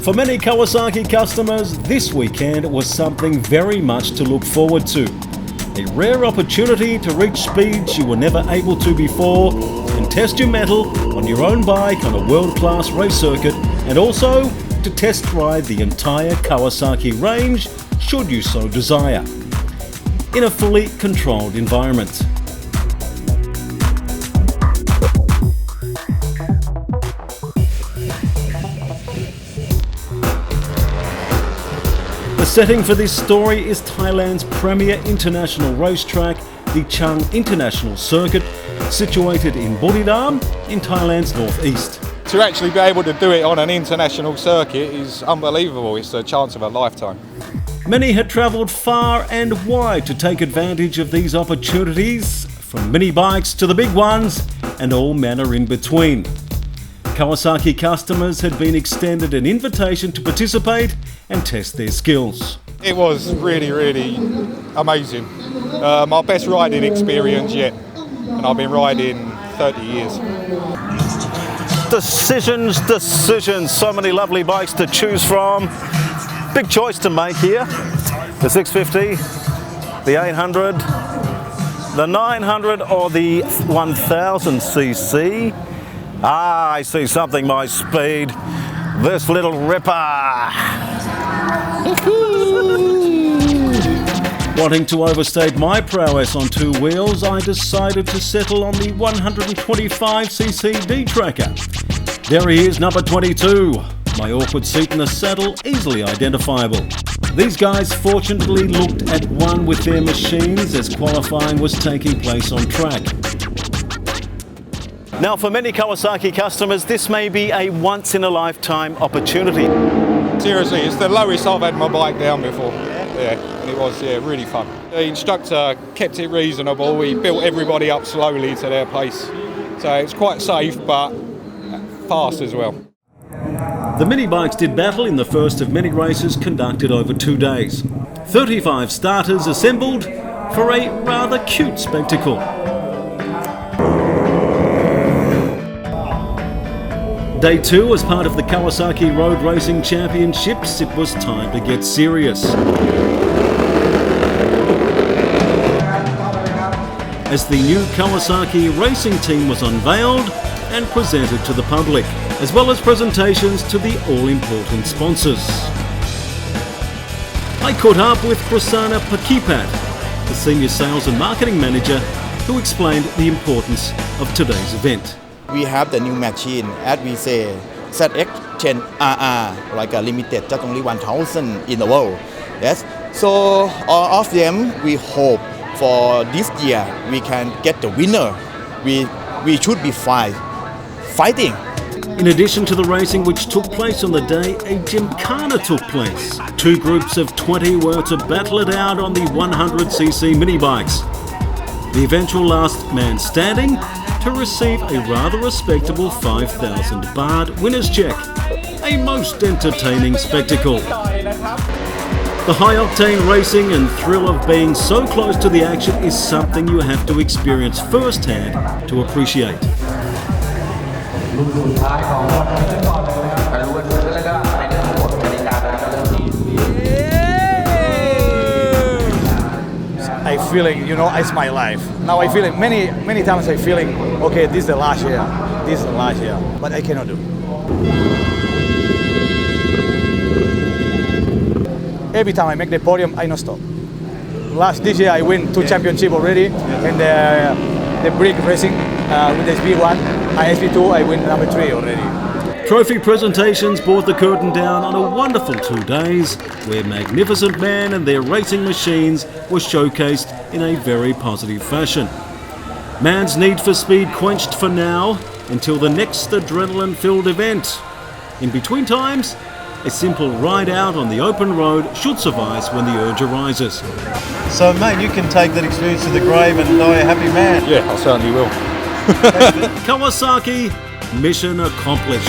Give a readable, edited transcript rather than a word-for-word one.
For many Kawasaki customers, this weekend was something very much to look forward to. A rare opportunity to reach speeds you were never able to before and test your mettle on your own bike on a world-class race circuit, and also to test ride the entire Kawasaki range should you so desire, in a fully controlled environment. The setting for this story is Thailand's premier international racetrack, the Chang International Circuit, situated in Buriram in Thailand's northeast. To actually be able to do it on an international circuit is unbelievable. It's a chance of a lifetime. Many had travelled far and wide to take advantage of these opportunities, from mini bikes to the big ones and all manner in between. Kawasaki customers had been extended an invitation to participate and test their skills. It was really, really amazing. My best riding experience yet, and I've been riding 30 years. Decisions, so many lovely bikes to choose from. Big choice to make here. The 650, the 800, the 900 or the 1000cc. I see something my speed. This little ripper. Wanting to overstate my prowess on two wheels, I decided to settle on the 125cc D-Tracker. There he is, number 22. My awkward seat in the saddle, easily identifiable. These guys fortunately looked at one with their machines as qualifying was taking place on track. Now, for many Kawasaki customers, this may be a once-in-a-lifetime opportunity. Seriously, it's the lowest I've had my bike down before. Yeah, and it was really fun. The instructor kept it reasonable. He built everybody up slowly to their pace. So it's quite safe, but fast as well. The mini bikes did battle in the first of many races conducted over 2 days. 35 starters assembled for a rather cute spectacle. Day 2, as part of the Kawasaki Road Racing Championships, it was time to get serious. As the new Kawasaki racing team was unveiled and presented to the public, as well as presentations to the all-important sponsors. I caught up with Prasanna Pakipat, the Senior Sales and Marketing Manager, who explained the importance of today's event. We have the new machine, as we say, ZX10RR, like a limited, just only 1,000 in the world. Yes. So all of them, we hope for this year we can get the winner. We should be fighting. In addition to the racing which took place on the day, a gymkhana took place. 2 groups of 20 were to battle it out on the 100cc mini bikes. The eventual last man standing to receive a rather respectable 5,000 baht winner's check. A most entertaining spectacle. The high-octane racing and thrill of being so close to the action is something you have to experience firsthand to appreciate. I feeling, it's my life. Now I feeling many times I feeling, okay, this is the last year, but I cannot do. Every time I make the podium, I don't stop. This year I win 2 championships already, and the brake racing with the SP1, SP2, I win number 3 already. Trophy presentations brought the curtain down on a wonderful 2 days where magnificent men and their racing machines were showcased in a very positive fashion. Man's need for speed quenched for now until the next adrenaline-filled event. In between times, a simple ride out on the open road should suffice when the urge arises. So mate, you can take that experience to the grave and die a happy man. Yeah, I certainly will. Kawasaki, mission accomplished.